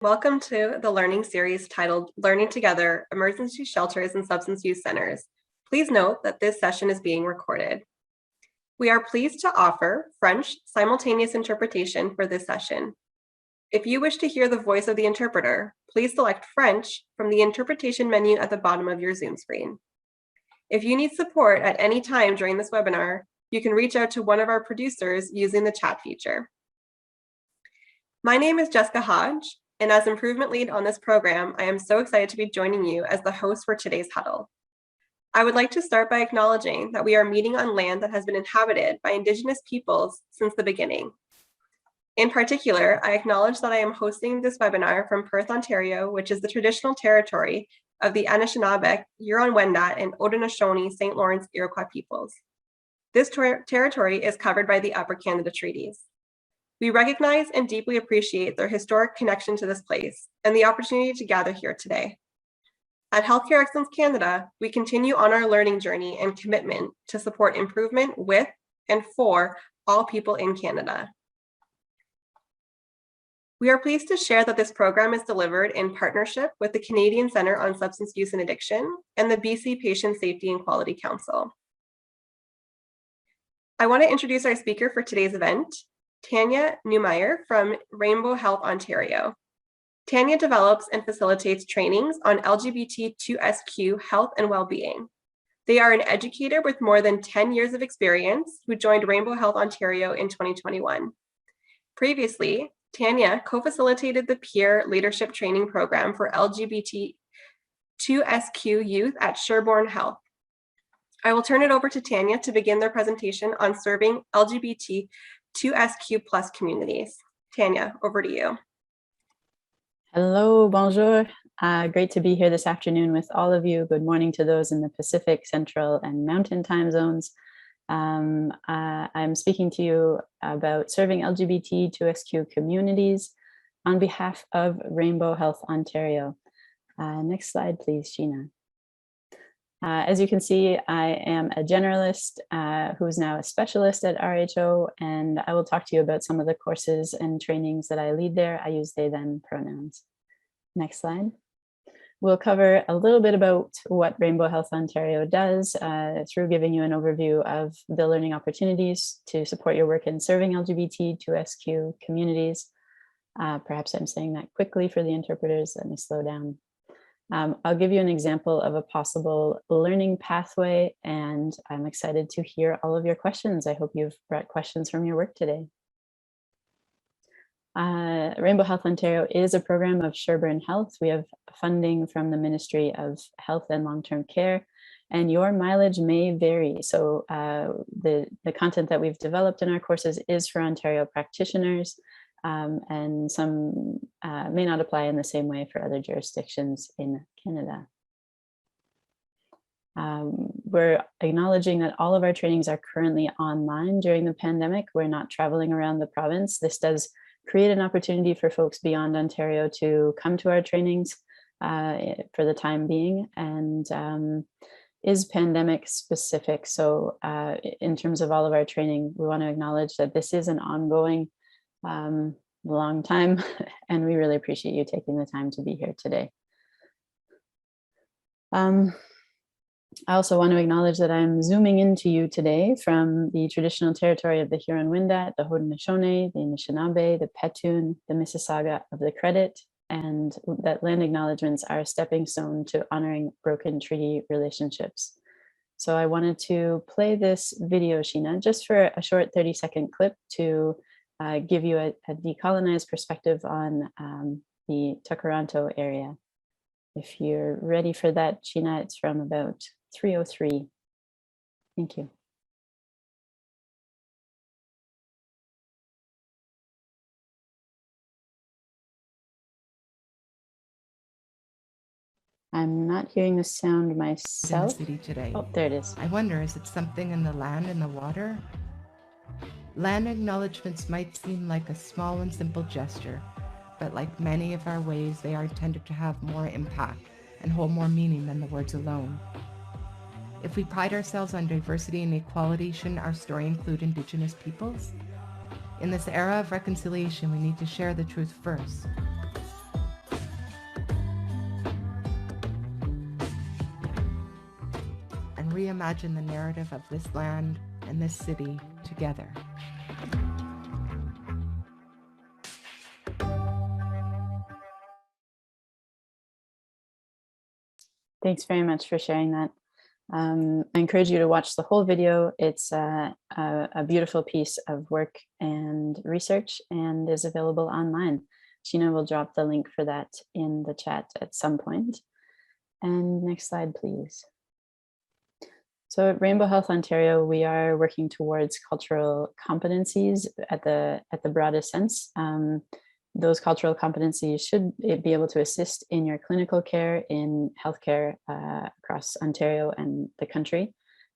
Welcome to the learning series titled Learning Together, Emergency Shelters and Substance Use Centers. Please note that this session is being recorded. We are pleased to offer French simultaneous interpretation for this session. If you wish to hear the voice of the interpreter, please select French from the interpretation menu at the bottom of your Zoom screen. If you need support at any time during this webinar, you can reach out to one of our producers using the chat feature. My name is Jessica Hodge, and as improvement lead on this program, I am so excited to be joining you as the host for today's huddle. I would like to start by acknowledging that we are meeting on land that has been inhabited by Indigenous peoples since the beginning. In particular, I acknowledge that I am hosting this webinar from Perth, Ontario, which is the traditional territory of the Anishinaabe, Huron-Wendat, and Haudenosaunee St. Lawrence Iroquois peoples. This territory is covered by the Upper Canada Treaties. We recognize and deeply appreciate their historic connection to this place and the opportunity to gather here today. At Healthcare Excellence Canada, we continue on our learning journey and commitment to support improvement with and for all people in Canada. We are pleased to share that this program is delivered in partnership with the Canadian Centre on Substance Use and Addiction and the BC Patient Safety and Quality Council. I want to introduce our speaker for today's event, Tanya Neumeyer from Rainbow Health Ontario. Tanya develops and facilitates trainings on LGBTQ2SQ health and well-being. They are an educator with more than 10 years of experience who joined Rainbow Health Ontario in 2021. Previously, Tanya co-facilitated the peer leadership training program for LGBTQ2SQ youth at Sherborne Health. I will turn it over to Tanya to begin their presentation on serving LGBTQ2SQ plus communities. Tanya, over to you. Hello, bonjour. Great to be here this afternoon with all of you. Good morning to those in the Pacific, Central, and Mountain time zones. I'm speaking to you about serving LGBTQ2SQ communities on behalf of Rainbow Health Ontario. Next slide, please, Sheena. As you can see, I am a generalist who's now a specialist at RHO, and I will talk to you about some of the courses and trainings that I lead there. I use they, them pronouns. Next slide. We'll cover a little bit about what Rainbow Health Ontario does through giving you an overview of the learning opportunities to support your work in serving LGBTQ2SQ communities. Perhaps I'm saying that quickly for the interpreters. Let me slow down. I'll give you an example of a possible learning pathway, and I'm excited to hear all of your questions. I hope you've brought questions from your work today. Rainbow Health Ontario is a program of Sherborne Health. We have funding from the Ministry of Health and Long-Term Care, and your mileage may vary. So the content that we've developed in our courses is for Ontario practitioners, and some may not apply in the same way for other jurisdictions in Canada. We're acknowledging that all of our trainings are currently online during the pandemic. We're not traveling around the province. This does create an opportunity for folks beyond Ontario to come to our trainings for the time being, and is pandemic specific. So in terms of all of our training, we want to acknowledge that this is an ongoing long time, and we really appreciate you taking the time to be here today. I also want to acknowledge that I'm zooming into you today from the traditional territory of the Huron-Wendat, the Haudenosaunee, the Anishinaabe, the Petun, the Mississauga of the Credit, and that land acknowledgements are a stepping stone to honoring broken treaty relationships. So I wanted to play this video, Sheena, just for a short 30-second clip to give you a decolonized perspective on the Tkaronto area. If you're ready for that, Sheena, it's from about 3:03. Thank you. I'm not hearing the sound myself. In the city today. Oh, there it is. I wonder, is it something in the land and the water? Land acknowledgements might seem like a small and simple gesture, but like many of our ways, they are intended to have more impact and hold more meaning than the words alone. If we pride ourselves on diversity and equality, shouldn't our story include Indigenous peoples? In this era of reconciliation, we need to share the truth first. reimagine the narrative of this land and this city together. Thanks very much for sharing that. I encourage you to watch the whole video. It's a beautiful piece of work and research and is available online. Sheena will drop the link for that in the chat at some point. And next slide, please. So at Rainbow Health Ontario, we are working towards cultural competencies at the broadest sense. Those cultural competencies should be able to assist in your clinical care in healthcare across Ontario and the country.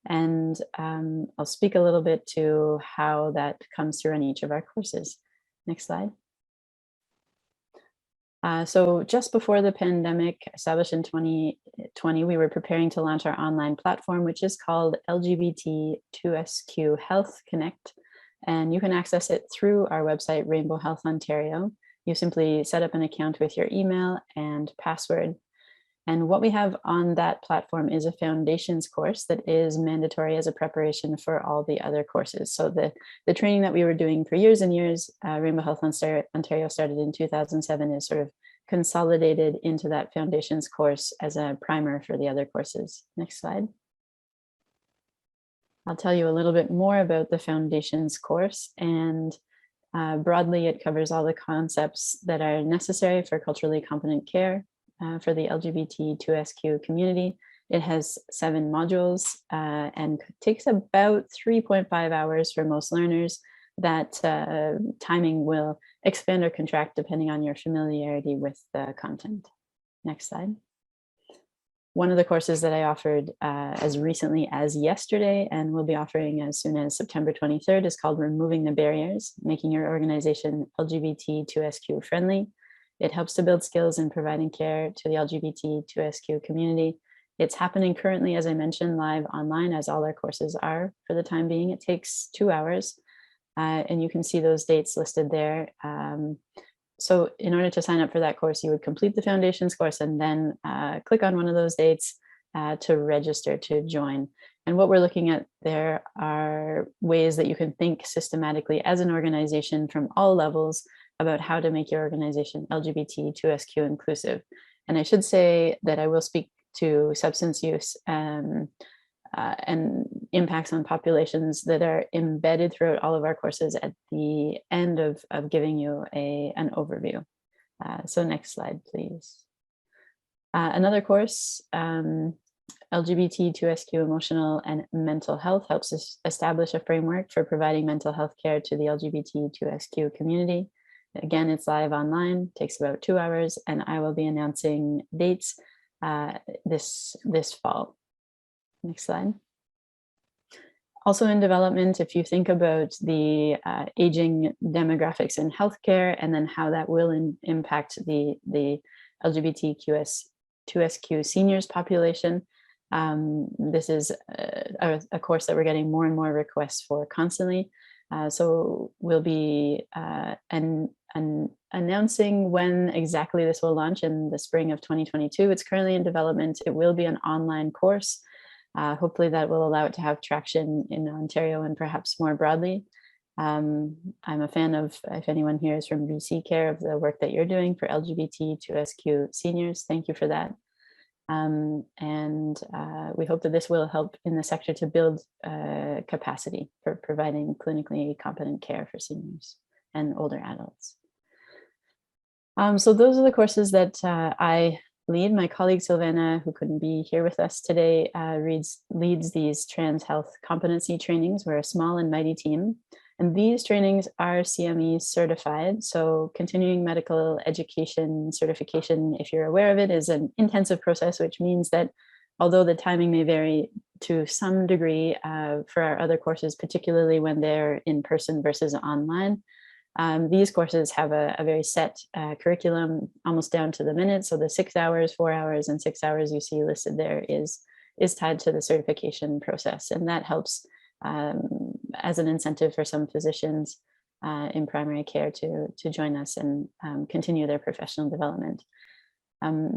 And I'll speak a little bit to how that comes through in each of our courses. Next slide. So just before the pandemic, established in 2020, we were preparing to launch our online platform, which is called LGBT2SQ Health Connect. And you can access it through our website, Rainbow Health Ontario. You simply set up an account with your email and password. And what we have on that platform is a foundations course that is mandatory as a preparation for all the other courses. So the training that we were doing for years and years, Rainbow Health Ontario started in 2007, is sort of consolidated into that foundations course as a primer for the other courses. Next slide. I'll tell you a little bit more about the foundations course, and broadly it covers all the concepts that are necessary for culturally competent care for the LGBT2SQ community. It has 7 modules and takes about 3.5 hours for most learners. That timing will expand or contract depending on your familiarity with the content. Next slide. One of the courses that I offered as recently as yesterday and will be offering as soon as September 23rd is called Removing the Barriers, Making Your Organization LGBT2SQ Friendly. It helps to build skills in providing care to the LGBT2SQ community. It's happening currently, as I mentioned, live online, as all our courses are for the time being. It takes 2 hours, and you can see those dates listed there. So in order to sign up for that course, you would complete the foundations course and then click on one of those dates to register to join. And what we're looking at there are ways that you can think systematically as an organization from all levels about how to make your organization LGBT2SQ inclusive. And I should say that I will speak to substance use and impacts on populations that are embedded throughout all of our courses at the end of giving you an overview. So next slide, please. Another course, LGBT2SQ Emotional and Mental Health, helps us establish a framework for providing mental health care to the LGBT2SQ community. Again, it's live online, takes about 2 hours, and I will be announcing dates this fall. Next slide. Also in development, if you think about the aging demographics in healthcare and then how that will impact the LGBTQ2SQ seniors population, this is a course that we're getting more and more requests for constantly. So we'll be announcing when exactly this will launch in the spring of 2022. It's currently in development. It will be an online course. Hopefully that will allow it to have traction in Ontario and perhaps more broadly. I'm a fan of, if anyone here is from BC Care, of the work that you're doing for LGBT2SQ seniors. Thank you for that. We hope that this will help in the sector to build capacity for providing clinically competent care for seniors and older adults. So those are the courses that I lead. My colleague Silvana, who couldn't be here with us today, leads these trans health competency trainings. We're a small and mighty team. And these trainings are CME certified. So continuing medical education certification, if you're aware of it, is an intensive process, which means that although the timing may vary to some degree for our other courses, particularly when they're in person versus online, these courses have a very set curriculum, almost down to the minute. So the 6 hours, 4 hours, and 6 hours you see listed there is tied to the certification process. And that helps as an incentive for some physicians in primary care to join us and continue their professional development.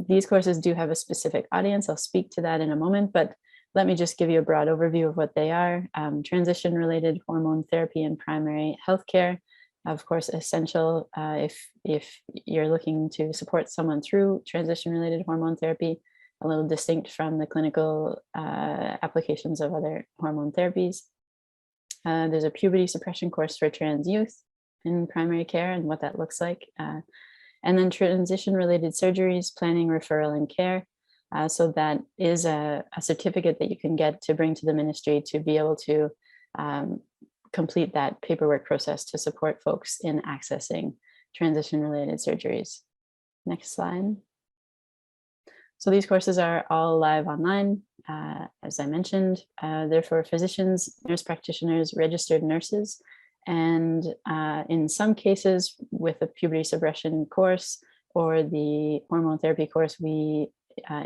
These courses do have a specific audience. I'll speak to that in a moment, but let me just give you a broad overview of what they are. Transition-related hormone therapy in primary healthcare, of course, essential if you're looking to support someone through transition-related hormone therapy, a little distinct from the clinical applications of other hormone therapies. There's a puberty suppression course for trans youth in primary care and what that looks like. And then transition-related surgeries, planning, referral, and care. So that is a certificate that you can get to bring to the ministry to be able to complete that paperwork process to support folks in accessing transition-related surgeries. Next slide. So these courses are all live online, as I mentioned. They're for physicians, nurse practitioners, registered nurses, and in some cases with the puberty suppression course or the hormone therapy course, we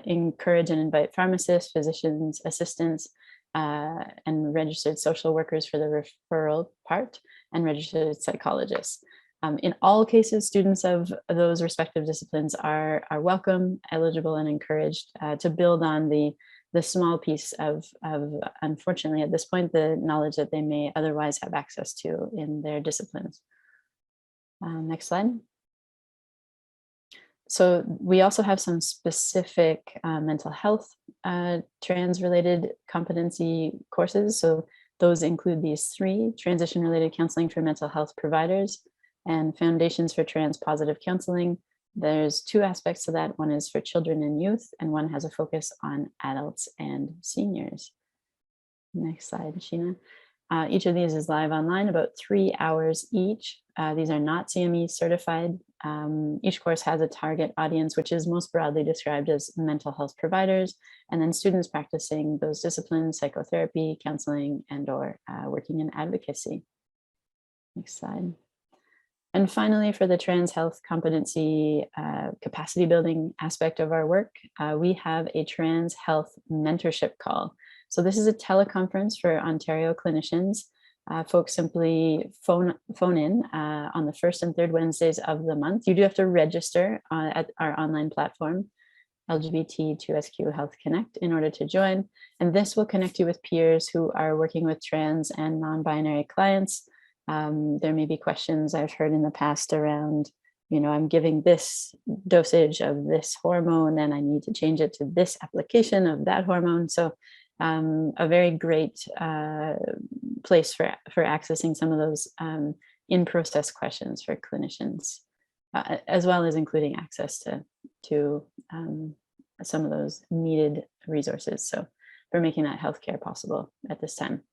encourage and invite pharmacists, physicians, assistants, and registered social workers for the referral part, and registered psychologists. In all cases, students of those respective disciplines are welcome, eligible, and encouraged to build on the small piece of, unfortunately, at this point, the knowledge that they may otherwise have access to in their disciplines. Next slide. So we also have some specific mental health trans-related competency courses. So those include these three: transition-related counseling for mental health providers and foundations for trans-positive counseling. There's two aspects to that. One is for children and youth, and one has a focus on adults and seniors. Next slide, Sheena. Each of these is live online, about 3 hours each. These are not CME certified. Each course has a target audience, which is most broadly described as mental health providers, and then students practicing those disciplines, psychotherapy, counseling, and/or working in advocacy. Next slide. And finally, for the trans health competency capacity building aspect of our work, we have a trans health mentorship call. So this is a teleconference for Ontario clinicians. Folks simply phone in on the first and third Wednesdays of the month. You do have to register at our online platform, LGBT2SQ Health Connect, in order to join. And this will connect you with peers who are working with trans and non-binary clients. There may be questions I've heard in the past around, I'm giving this dosage of this hormone and I need to change it to this application of that hormone. So a very great place for accessing some of those in-process questions for clinicians, as well as including access to some of those needed resources. So for making that healthcare possible at this time.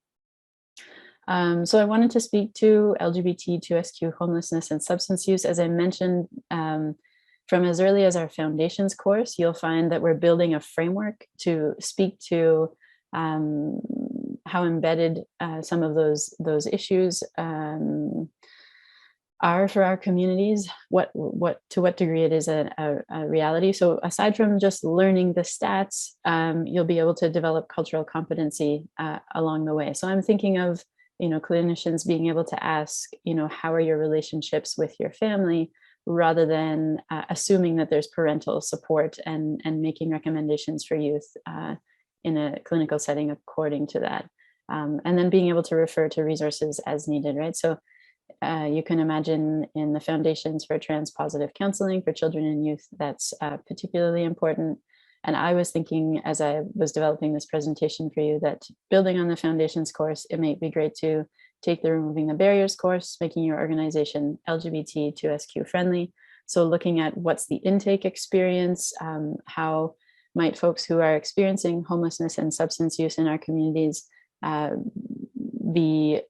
So I wanted to speak to LGBT2SQ homelessness and substance use. As I mentioned, from as early as our foundations course, you'll find that we're building a framework to speak to how embedded some of those issues are for our communities, to what degree it is a reality. So aside from just learning the stats, you'll be able to develop cultural competency along the way. So I'm thinking of clinicians being able to ask, how are your relationships with your family, rather than assuming that there's parental support and making recommendations for youth in a clinical setting according to that. And then being able to refer to resources as needed, right? So you can imagine in the foundations for trans-positive counseling for children and youth, that's particularly important. And I was thinking, as I was developing this presentation for you, that building on the foundations course, it might be great to take the Removing the Barriers course, making your organization LGBT2SQ friendly. So looking at what's the intake experience, how might folks who are experiencing homelessness and substance use in our communities be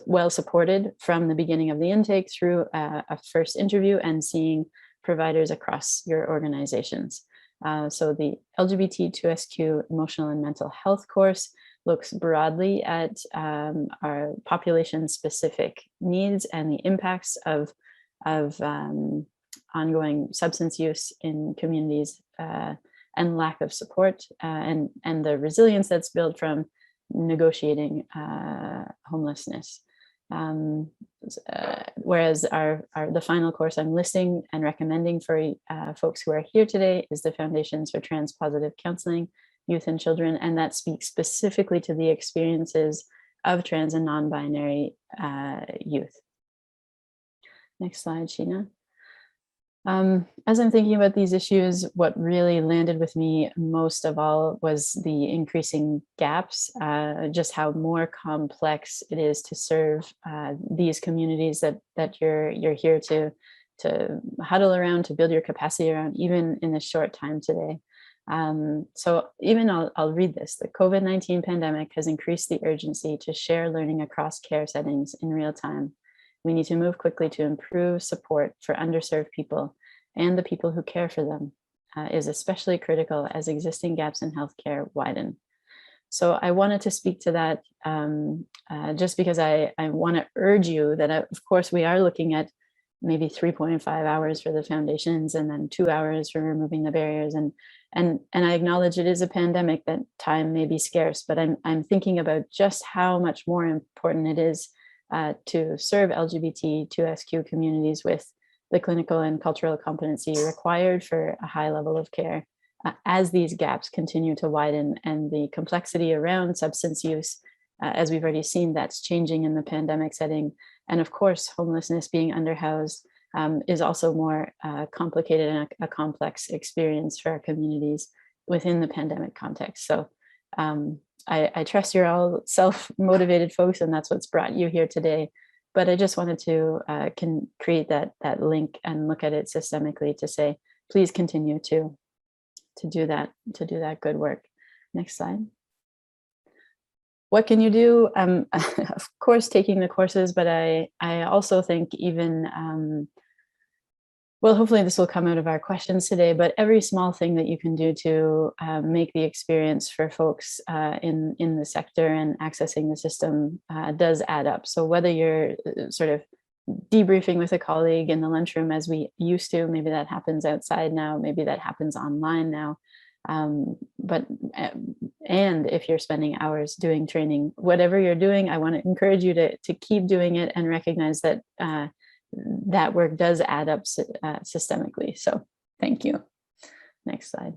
well supported from the beginning of the intake through a first interview and seeing providers across your organizations. So the LGBT2SQ emotional and mental health course looks broadly at our population-specific needs and the impacts of ongoing substance use in communities and lack of support and the resilience that's built from negotiating homelessness. Whereas the final course I'm listing and recommending for folks who are here today is the Foundations for Trans-Positive Counseling youth and children, and that speaks specifically to the experiences of trans and non-binary youth. Next slide, Sheena. As I'm thinking about these issues, what really landed with me most of all was the increasing gaps, just how more complex it is to serve these communities that you're here to huddle around, to build your capacity around, even in this short time today. So even I'll read this. The COVID-19 pandemic has increased the urgency to share learning across care settings in real time. We need to move quickly to improve support for underserved people, and the people who care for them is especially critical as existing gaps in healthcare widen. So I wanted to speak to that just because I want to urge you that, of course, we are looking at maybe 3.5 hours for the foundations and then 2 hours for removing the barriers. And I acknowledge it is a pandemic, that time may be scarce, but I'm thinking about just how much more important it is to serve LGBTQ communities with the clinical and cultural competency required for a high level of care as these gaps continue to widen, and the complexity around substance use, as we've already seen, that's changing in the pandemic setting. And of course, homelessness, being underhoused, is also more complicated and a complex experience for our communities within the pandemic context. So I trust you're all self-motivated folks, and that's what's brought you here today. But I just wanted to can create that link and look at it systemically to say, please continue to do that good work. Next slide. What can you do? Of course, taking the courses, but I also think even well, hopefully this will come out of our questions today, but every small thing that you can do to make the experience for folks in the sector and accessing the system does add up. So whether you're sort of debriefing with a colleague in the lunchroom as we used to, maybe that happens outside now, maybe that happens online now. And if you're spending hours doing training, whatever you're doing, I want to encourage you to keep doing it and recognize that that work does add up systemically. So thank you. Next slide.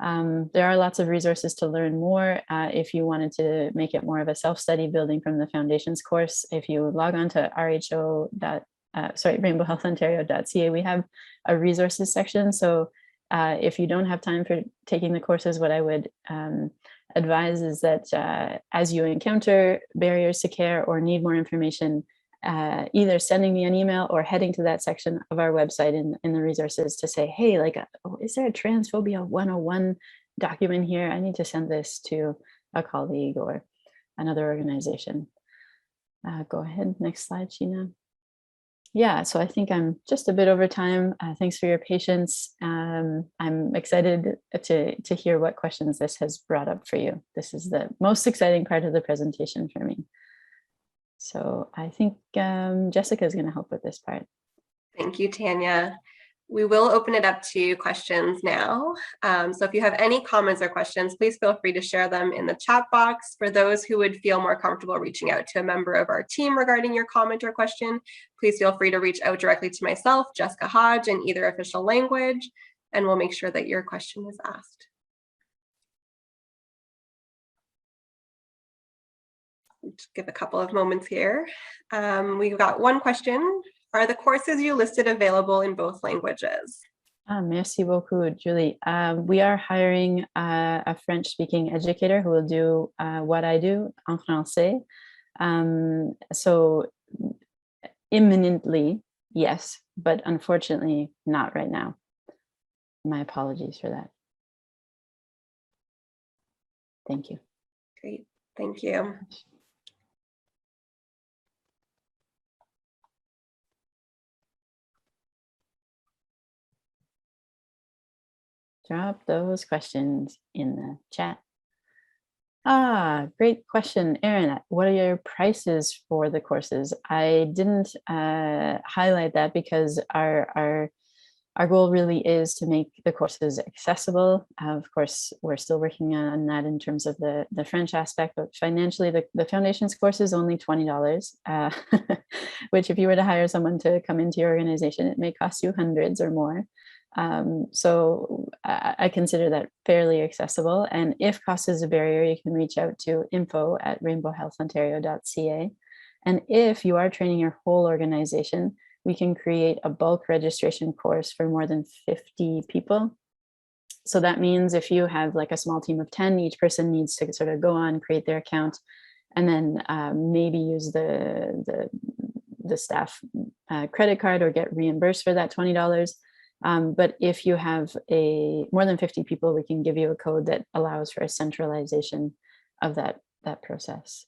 There are lots of resources to learn more. If you wanted to make it more of a self-study building from the foundations course, if you log on to rainbowhealthontario.ca, we have a resources section. So if you don't have time for taking the courses, what I would advise is that as you encounter barriers to care or need more information, either sending me an email or heading to that section of our website in the resources to say, hey, like, is there a Transphobia 101 document here? I need to send this to a colleague or another organization. Go ahead, next slide, Sheena. Yeah, so I think I'm just a bit over time. Thanks for your patience. I'm excited to hear what questions this has brought up for you. This is the most exciting part of the presentation for me. So I think Jessica is going to help with this part. Thank you, Tanya. We will open it up to questions now. So if you have any comments or questions, please feel free to share them in the chat box. For those who would feel more comfortable reaching out to a member of our team regarding your comment or question, please feel free to reach out directly to myself, Jessica Hodge, in either official language, and we'll make sure that your question is asked. Just give a couple of moments here. We've got one question. Are the courses you listed available in both languages? Merci beaucoup, Julie. We are hiring a French-speaking educator who will do what I do en français. So imminently, yes, but unfortunately not right now. My apologies for that. Thank you. Great, thank you. Drop those questions in the chat. Great question, Erin. What are your prices for the courses? I didn't highlight that because our goal really is to make the courses accessible. Of course, we're still working on that in terms of the French aspect, but financially, the Foundations course is only $20, which if you were to hire someone to come into your organization, it may cost you hundreds or more. So I consider that fairly accessible. And if cost is a barrier, you can reach out to info@rainbowhealthontario.ca. And if you are training your whole organization, we can create a bulk registration course for more than 50 people. So that means if you have like a small team of 10, each person needs to sort of go on, create their account, and then maybe use the staff credit card or get reimbursed for that $20. But if you have more than 50 people, we can give you a code that allows for a centralization of that process.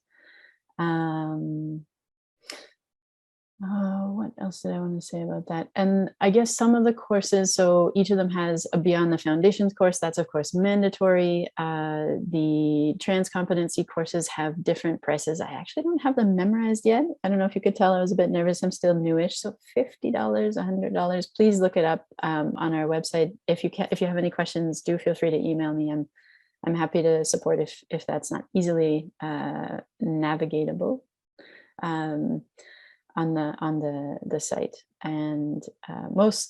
What else did I want to say about that? And I guess some of the courses, so each of them has a Beyond the Foundations course. That's of course mandatory. The trans competency courses have different prices. I actually don't have them memorized yet. I don't know if you could tell I was a bit nervous. I'm still newish. So $50, $100. Please look it up on our website. If you have any questions, do feel free to email me. I'm happy to support if that's not easily navigatable. On the site, and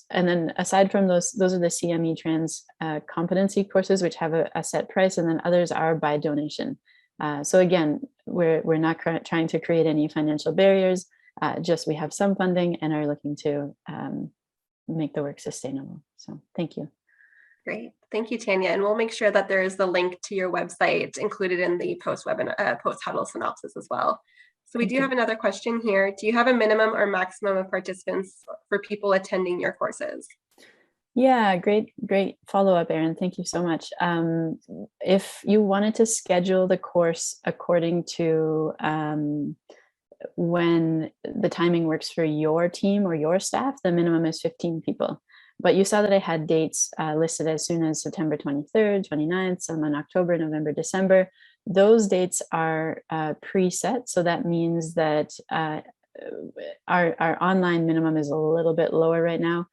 then aside from those are the CME trans competency courses, which have a set price, and then others are by donation. So again, we're not trying to create any financial barriers, just we have some funding and are looking to make the work sustainable. So thank you. Great. Thank you, Tanya. And we'll make sure that there is the link to your website included in the post-huddle synopsis as well. So we do have another question here. Do you have a minimum or maximum of participants for people attending your courses? Yeah, great follow-up, Erin. Thank you so much. If you wanted to schedule the course according to when the timing works for your team or your staff, the minimum is 15 people. But you saw that I had dates listed as soon as September 23rd, 29th, some in October, November, December. Those dates are preset. So that means that our online minimum is a little bit lower right now.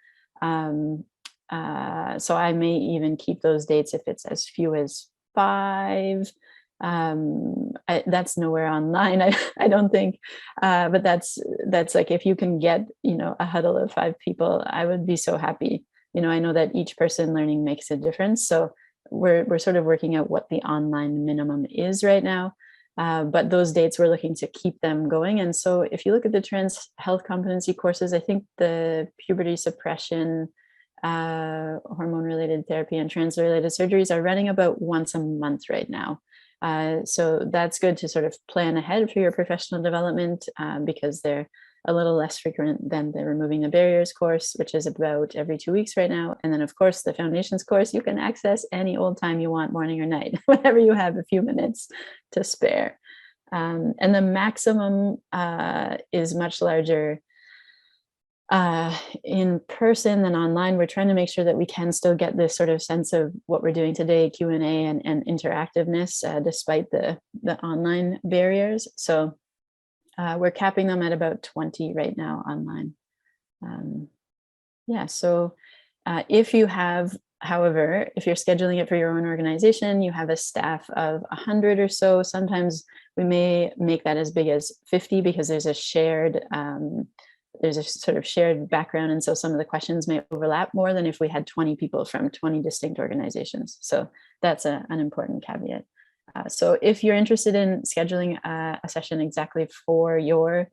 So I may even keep those dates if it's as few as 5. That's nowhere online, I don't think, but that's like, if you can get, a huddle of 5 people, I would be so happy. I know that each person learning makes a difference. So we're sort of working out what the online minimum is right now. But those dates, we're looking to keep them going. And so if you look at the trans health competency courses, I think the puberty suppression, hormone related therapy and trans related surgeries are running about once a month right now. So that's good to sort of plan ahead for your professional development, because they're a little less frequent than the Removing the Barriers course, which is about every 2 weeks right now. And then of course the Foundations course, you can access any old time you want, morning or night, whenever you have a few minutes to spare. And the maximum is much larger in person than online. We're trying to make sure that we can still get this sort of sense of what we're doing today, Q&A and interactiveness, despite the online barriers. So we're capping them at about 20 right now online. So if you have, however, if you're scheduling it for your own organization, you have a staff of 100 or so, sometimes we may make that as big as 50 because there's a shared sort of shared background. And so some of the questions may overlap more than if we had 20 people from 20 distinct organizations. So that's an important caveat. So if you're interested in scheduling a session exactly for your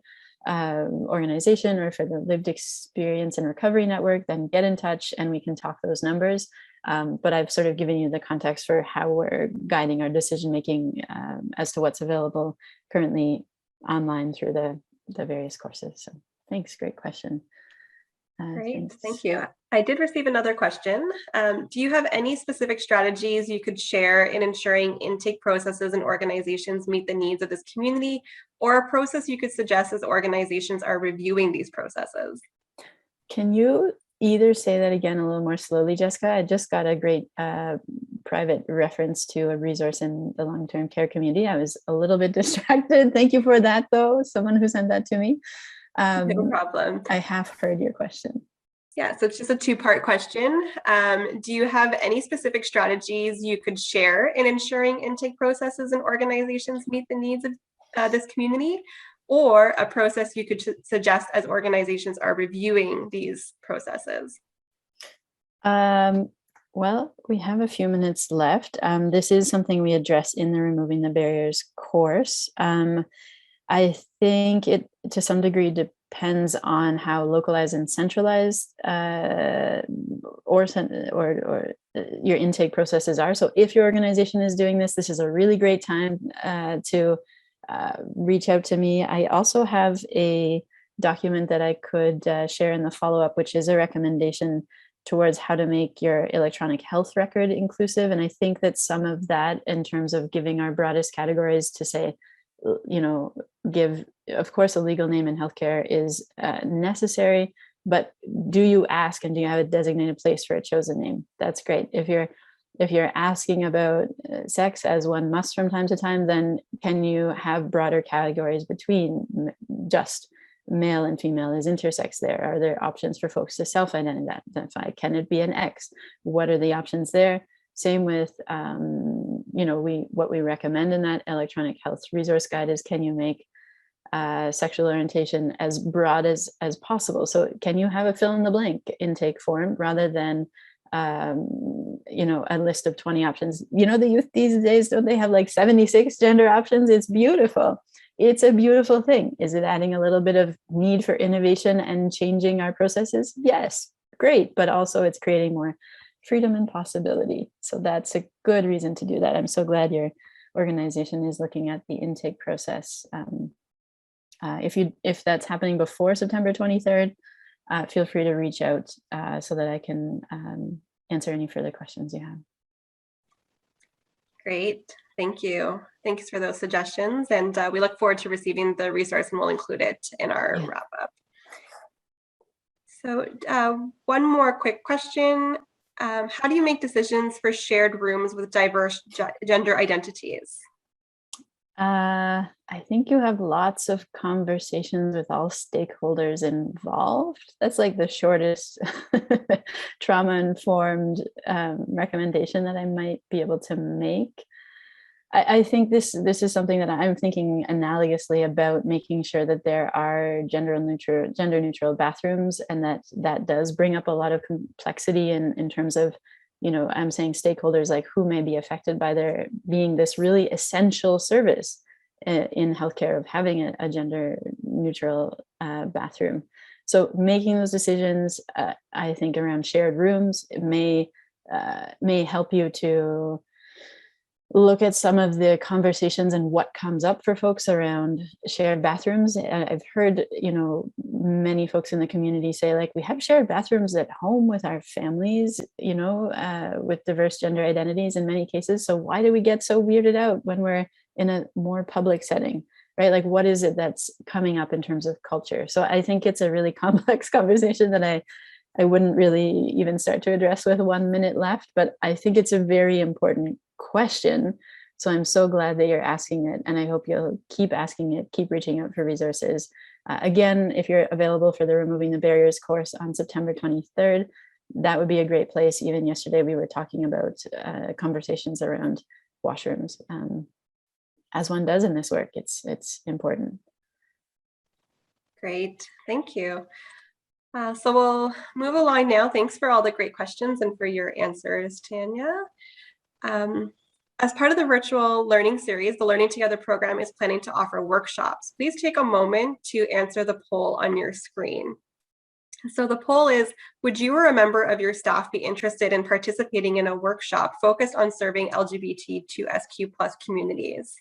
organization or for the Lived Experience and Recovery Network, then get in touch and we can talk those numbers. But I've sort of given you the context for how we're guiding our decision-making as to what's available currently online through the various courses. So thanks, great question. Great, thank you. I did receive another question. Do you have any specific strategies you could share in ensuring intake processes and organizations meet the needs of this community, or a process you could suggest as organizations are reviewing these processes? Can you either say that again a little more slowly, Jessica? I just got a great private reference to a resource in the long-term care community. I was a little bit distracted. Thank you for that, though, someone who sent that to me. No problem. I have heard your question. Yeah, so it's just a 2-part question. Do you have any specific strategies you could share in ensuring intake processes and organizations meet the needs of this community, or a process you could suggest as organizations are reviewing these processes? Well, Well, we have a few minutes left. This is something we address in the Removing the Barriers course. I think it, to some degree, depends on how localized and centralized or your intake processes are. So if your organization is doing this, this is a really great time to reach out to me. I also have a document that I could share in the follow-up, which is a recommendation towards how to make your electronic health record inclusive. And I think that some of that, in terms of giving our broadest categories, to say, you know, give, of course, a legal name in healthcare is necessary, but do you ask, and do you have a designated place for a chosen name? That's great. If you're asking about sex, as one must from time to time, then can you have broader categories between just male and female? Is intersex there? Are there options for folks to self-identify? Can it be an X? What are the options there? Same with, you know, what we recommend in that electronic health resource guide is, can you make sexual orientation as broad as possible? So can you have a fill in the blank intake form rather than, you know, a list of 20 options? You know, the youth these days, don't they have like 76 gender options? It's beautiful. It's a beautiful thing. Is it adding a little bit of need for innovation and changing our processes? Yes, great. But also it's creating more freedom and possibility. So that's a good reason to do that. I'm so glad your organization is looking at the intake process. If that's happening before September 23rd, feel free to reach out so that I can answer any further questions you have. Great. Thank you. Thanks for those suggestions. And we look forward to receiving the resource, and we'll include it in our wrap up. So one more quick question. How do you make decisions for shared rooms with diverse gender identities? I think you have lots of conversations with all stakeholders involved. That's like the shortest trauma-informed recommendation that I might be able to make. I think this is something that I'm thinking analogously about, making sure that there are gender neutral bathrooms, and that does bring up a lot of complexity in terms of, you know, I'm saying stakeholders like who may be affected by there being this really essential service in healthcare of having a gender neutral bathroom. So making those decisions, I think around shared rooms, it may help you to look at some of the conversations and what comes up for folks around shared bathrooms. I've heard, you know, many folks in the community say, like, we have shared bathrooms at home with our families, you know, with diverse gender identities in many cases. So why do we get so weirded out when we're in a more public setting, right? Like, what is it that's coming up in terms of culture? So I think it's a really complex conversation that I wouldn't really even start to address with 1 minute left, but I think it's a very important question. So I'm so glad that you're asking it, and I hope you'll keep asking it, keep reaching out for resources. Again, if you're available for the Removing the Barriers course on September 23rd, that would be a great place. Even yesterday, we were talking about conversations around washrooms. As one does in this work, it's important. Great, thank you. So we'll move along now. Thanks for all the great questions and for your answers, Tanya. As part of the virtual learning series, the Learning Together program is planning to offer workshops. Please take a moment to answer the poll on your screen. So the poll is, would you or a member of your staff be interested in participating in a workshop focused on serving LGBTQ2SQ+ communities?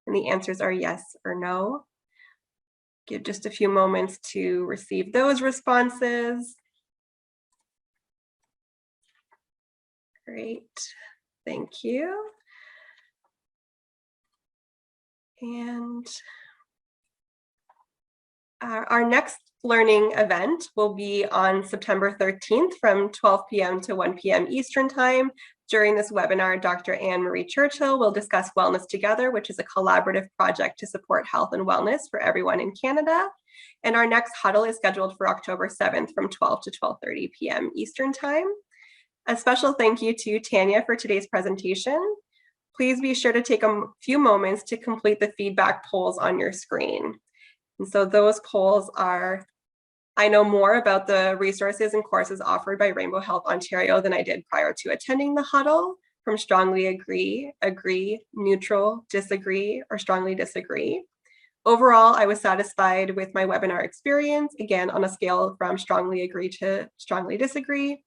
And the answers are yes or no. Give just a few moments to receive those responses. Great, thank you. And our next learning event will be on September 13th from 12 p.m. to 1 p.m. Eastern Time. During this webinar, Dr. Anne Marie Churchill will discuss Wellness Together, which is a collaborative project to support health and wellness for everyone in Canada. And our next huddle is scheduled for October 7th from 12 to 12:30 p.m. Eastern Time. A special thank you to Tanya for today's presentation. Please be sure to take a few moments to complete the feedback polls on your screen. And so those polls are I know more about the resources and courses offered by Rainbow Health Ontario than I did prior to attending the huddle, from strongly agree, agree, neutral, disagree, or strongly disagree. Overall, I was satisfied with my webinar experience, again, on a scale from strongly agree to strongly disagree.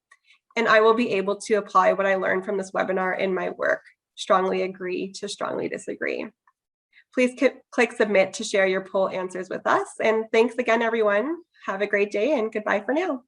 And I will be able to apply what I learned from this webinar in my work, strongly agree to strongly disagree. Please click submit to share your poll answers with us. And thanks again, everyone. Have a great day and goodbye for now.